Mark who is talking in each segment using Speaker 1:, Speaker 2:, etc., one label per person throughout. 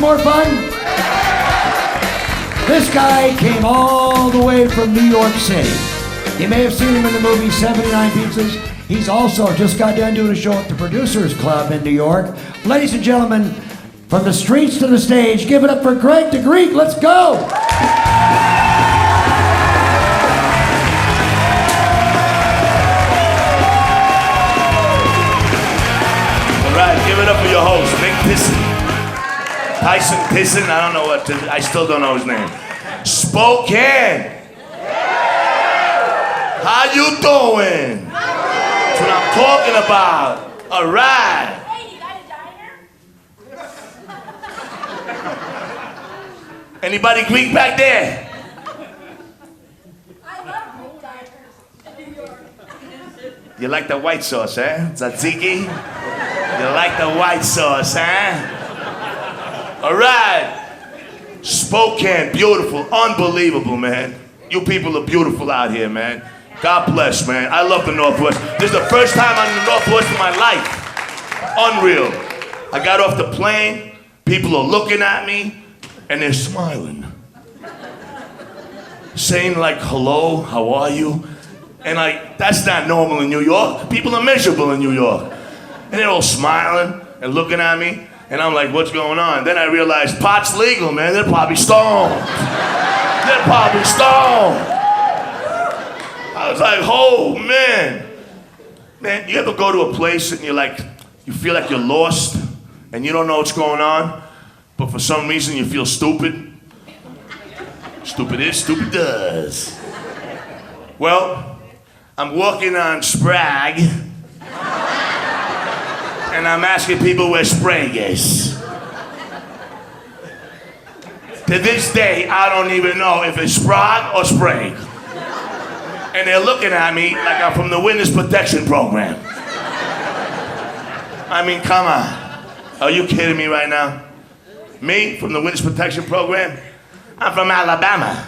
Speaker 1: some more fun? This guy came all the way from New York City. You may have seen him in the movie 79 Pizzas. He's also just got done doing a show at the Producers Club in New York. Ladies and gentlemen, from the streets to the stage, give it up for Greg the Greek. Let's go!
Speaker 2: All right, give it up for your host, Nick Tisson. Tyson Tisson, I don't know what, I still don't know his name. Spokane. How you doing? That's what I'm talking about. All right.
Speaker 3: Hey, you got a diner?
Speaker 2: Anybody Greek back there?
Speaker 3: I love Greek diners in New York.
Speaker 2: You like the white sauce, eh? Tzatziki? You like the white sauce, huh? All right. Spokane, beautiful, unbelievable, man. You people are beautiful out here, man. God bless, man. I love the Northwest. This is the first time I'm in the Northwest in my life. Unreal. I got off the plane, people are looking at me, and they're smiling. Saying like, hello, how are you? And like, that's not normal in New York. People are miserable in New York. And they're all smiling and looking at me, and I'm like, what's going on? Then I realized pot's legal, man. They're probably stoned. They're probably stoned. I was like, oh, man. Man, you ever go to a place and you're like, you feel like you're lost and you don't know what's going on, but for some reason you feel stupid? Stupid is, stupid does. Well, I'm walking on Sprague and I'm asking people where Sprague is. To this day, I don't even know if it's Sprague or Sprague. And they're looking at me like I'm from the Witness Protection Program. I mean, come on. Are you kidding me right now? Me, from the Witness Protection Program? I'm from Alabama.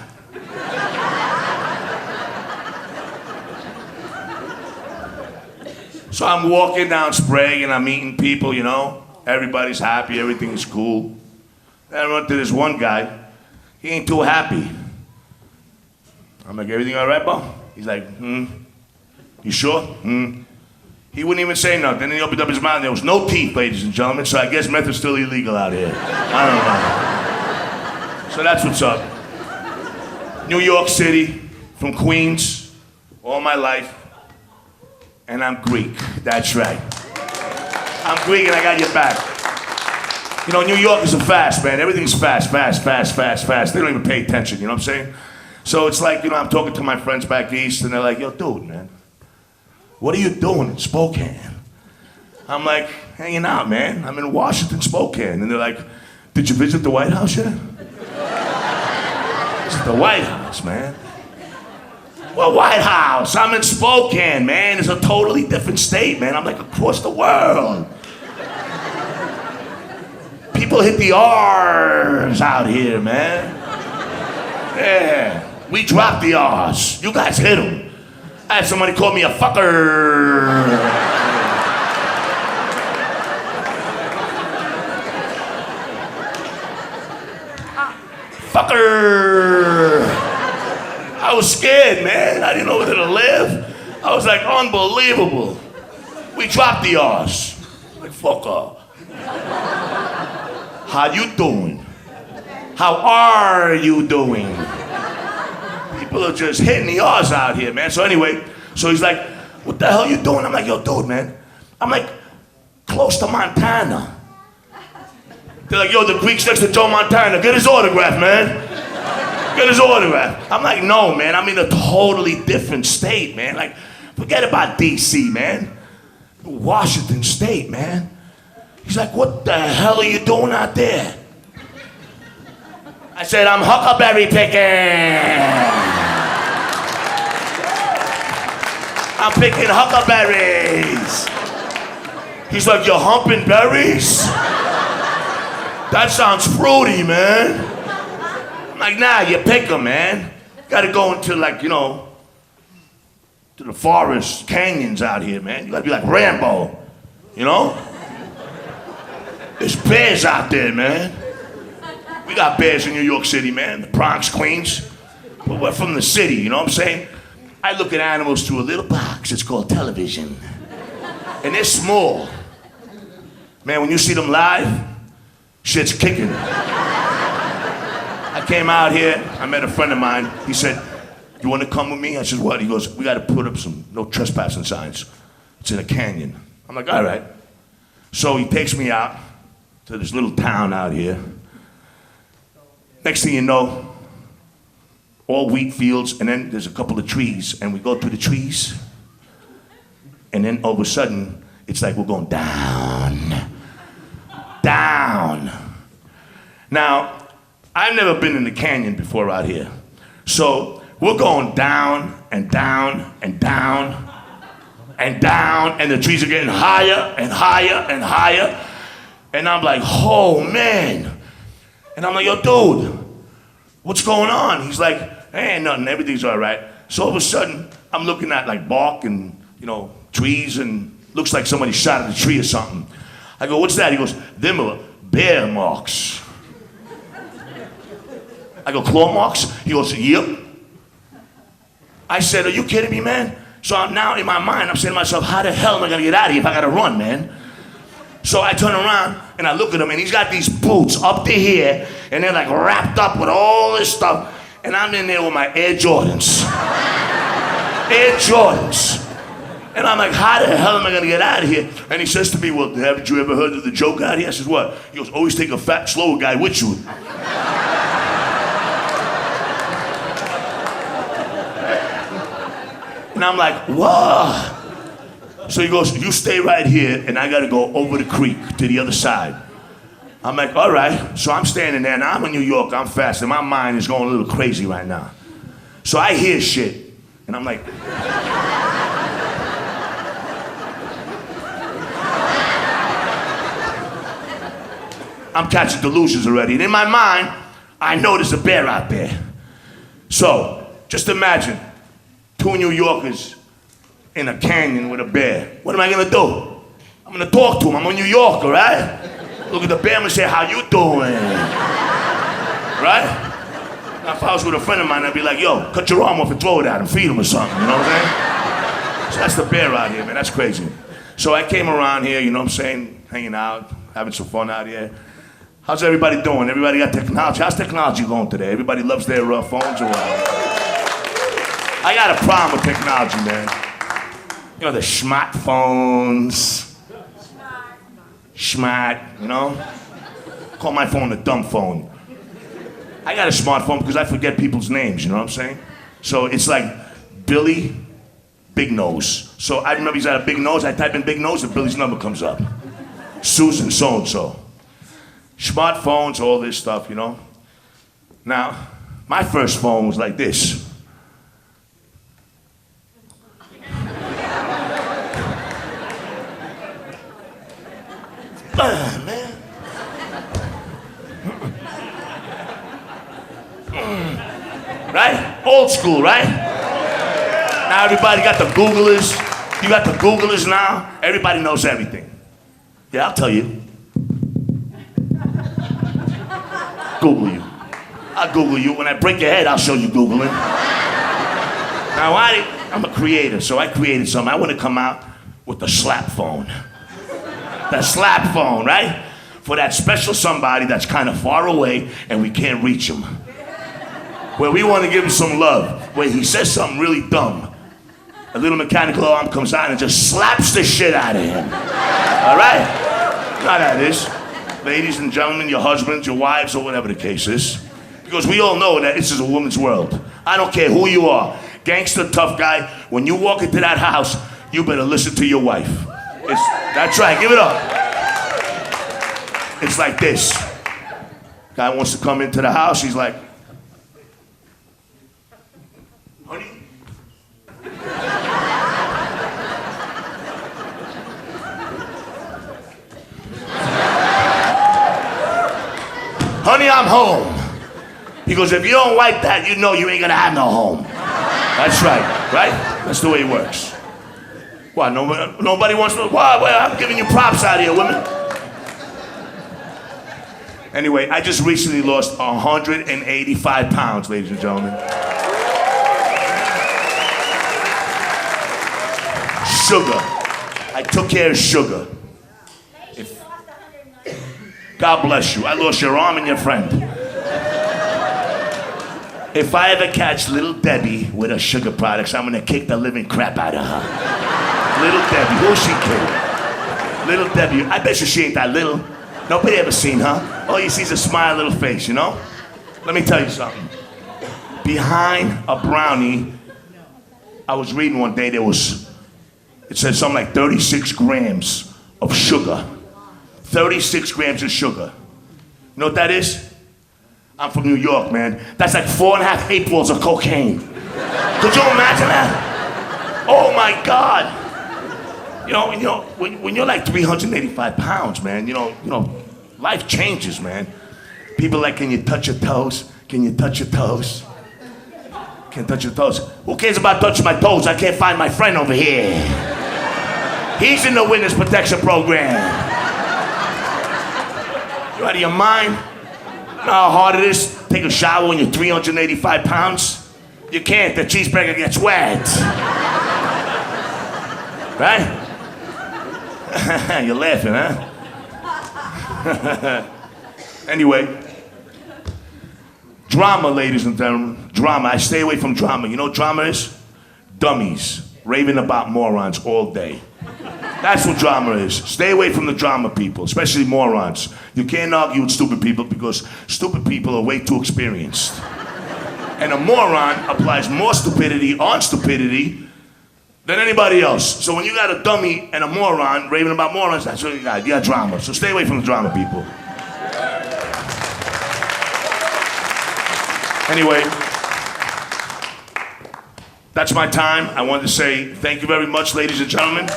Speaker 2: So I'm walking down Sprague and I'm meeting people, you know. Everybody's happy, everything's cool. Then I run to this one guy. He ain't too happy. I'm like, everything all right, bro? He's like, you sure? He wouldn't even say nothing. Then he opened up his mouth and there was no teeth, ladies and gentlemen, so I guess meth is still illegal out here. I don't know. So that's what's up. New York City, from Queens, all my life, and I'm Greek, that's right. I'm Greek and I got your back. You know, New York is a fast, man. Everything's fast. They don't even pay attention, you know what I'm saying? So it's like, you know, I'm talking to my friends back east, and they're like, yo, dude, man, what are you doing in Spokane? I'm like, hanging out, man. I'm in Washington, Spokane. And they're like, did you visit the White House yet? It's the White House, man. Well, White House, I'm in Spokane, man. It's a totally different state, man. I'm like across the world. People hit the R's out here, man. Yeah. We dropped the R's. You guys hit them. I had somebody call me a fucker. Fucker. I was scared, man. I didn't know whether to live. I was like, unbelievable. We dropped the R's. Like, fucker. How you doing? How are you doing? People are just hitting the R's out here, man. So anyway, so he's like, what the hell you doing? I'm like, yo, dude, man. I'm like, close to Montana. They're like, yo, the Greek's next to Joe Montana. Get his autograph, man. Get his autograph. I'm like, no, man. I'm in a totally different state, man. Like, forget about D.C., man. Washington State, man. He's like, what the hell are you doing out there? I said, I'm huckleberry picking. I'm picking huckleberries. He's like, you're humping berries? That sounds fruity, man. I'm like, nah, you pick them, man. You gotta go into, like, you know, to the forest, canyons out here, man. You gotta be like Rambo, you know? There's bears out there, man. We got bears in New York City, man. The Bronx, Queens. But we're from the city, you know what I'm saying? I look at animals through a little box. It's called television. And they're small. Man, when you see them live, shit's kicking. I came out here, I met a friend of mine. He said, "You want to come with me?" I said, "What?" He goes, "We got to put up some no trespassing signs. It's in a canyon." I'm like, "All right." So he takes me out to this little town out here. Next thing you know, all wheat fields, and then there's a couple of trees, and we go through the trees, and then all of a sudden, it's like we're going down, down. Now, I've never been in the canyon before out here. So we're going down and down and down and down, and the trees are getting higher and higher and higher. And I'm like, oh man. And I'm like, yo, dude, what's going on? He's like, ain't nothing, everything's all right. So all of a sudden, I'm looking at like bark and, you know, trees, and looks like somebody shot at a tree or something. I go, what's that? He goes, them are bear marks. I go, claw marks? He goes, yep. I said, are you kidding me, man? So I'm now in my mind, I'm saying to myself, how the hell am I gonna get out of here if I gotta run, man? So I turn around and I look at him, and he's got these boots up to here, and they're like wrapped up with all this stuff, and I'm in there with my Air Jordans. Air Jordans. And I'm like, how the hell am I gonna get out of here? And he says to me, well, haven't you ever heard of the joke out here? I says, what? He goes, always take a fat, slower guy with you. And I'm like, whoa. So he goes, you stay right here, and I gotta go over the creek to the other side. I'm like, all right. So I'm standing there, and I'm in New York, I'm fast, and my mind is going a little crazy right now. So I hear shit, and I'm like, I'm catching delusions already. And in my mind, I know there's a bear out there. So just imagine two New Yorkers in a canyon with a bear. What am I gonna do? I'm gonna talk to him. I'm a New Yorker, right? Look at the bear and say, how you doing? Right? Now, if I was with a friend of mine, I'd be like, yo, cut your arm off and throw it at him, feed him or something, you know what I'm saying? So that's the bear out here, man, that's crazy. So I came around here, you know what I'm saying, hanging out, having some fun out here. How's everybody doing? Everybody got technology? How's technology going today? Everybody loves their phones or what? I got a problem with technology, man. You know, the smartphones. Smart, you know? Call my phone a dumb phone. I got a smartphone because I forget people's names, you know what I'm saying? So it's like Billy Big Nose. So I remember he's got a big nose, I type in big nose and Billy's number comes up. Susan so-and-so. Smartphones, all this stuff, you know? Now, my first phone was like this. Man. Right? Old school, right? Now everybody got the Googlers. You got the Googlers now. Everybody knows everything. Yeah, I'll tell you. Google you. I'll Google you. When I break your head, I'll show you Googling. Now, I'm a creator, so I created something. I want to come out with the slap phone. The slap phone, right? For that special somebody that's kind of far away and we can't reach him. Where we want to give him some love. Where he says something really dumb. A little mechanical arm comes out and just slaps the shit out of him. All right? You know how that is. Ladies and gentlemen, your husbands, your wives, or whatever the case is. Because we all know that this is a woman's world. I don't care who you are. Gangster, tough guy. When you walk into that house, you better listen to your wife. That's right, give it up. It's like this. Guy wants to come into the house, he's like, honey? Honey, I'm home. He goes, if you don't like that, you know you ain't gonna have no home. That's right? That's the way it works. Why, nobody wants to, why, I'm giving you props out here, women. Anyway, I just recently lost 185 pounds, ladies and gentlemen. Sugar. I took care of sugar. God bless you. I lost your arm and your friend. If I ever catch little Debbie with her sugar products, I'm gonna kick the living crap out of her. Little Debbie, who's she kidding? Little Debbie, I bet you she ain't that little. Nobody ever seen her. All you see is a smile, little face, you know? Let me tell you something. Behind a brownie, I was reading one day, it said something like 36 grams of sugar. 36 grams of sugar. You know what that is? I'm from New York, man. That's like 4.5 8-balls of cocaine. Could you imagine that? Oh my God. You know, when you're like 385 pounds, man, you know, life changes, man. People like, can you touch your toes? Can you touch your toes? Can't touch your toes. Who cares about touching my toes? I can't find my friend over here. He's in the witness protection program. You out of your mind? You know how hard it is to take a shower when you're 385 pounds? You can't, the cheeseburger gets wet. Right? You're laughing, huh? Anyway, drama, ladies and gentlemen. Drama. I stay away from drama. You know what drama is? Dummies raving about morons all day. That's what drama is. Stay away from the drama people, especially morons. You can't argue with stupid people because stupid people are way too experienced. And a moron applies more stupidity on stupidity than anybody else. So when you got a dummy and a moron raving about morons, that's what you got. You got drama. So stay away from the drama people. Anyway, that's my time. I wanted to say thank you very much, ladies and gentlemen.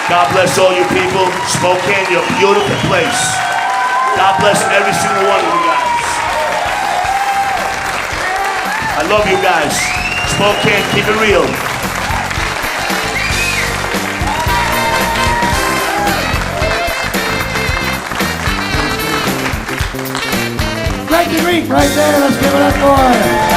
Speaker 2: God bless all you people. Spokane, you're a beautiful place. God bless every single one of you guys. I love you guys. Spokane, keep it real.
Speaker 1: Frankie Reef right there. Let's give it up for him.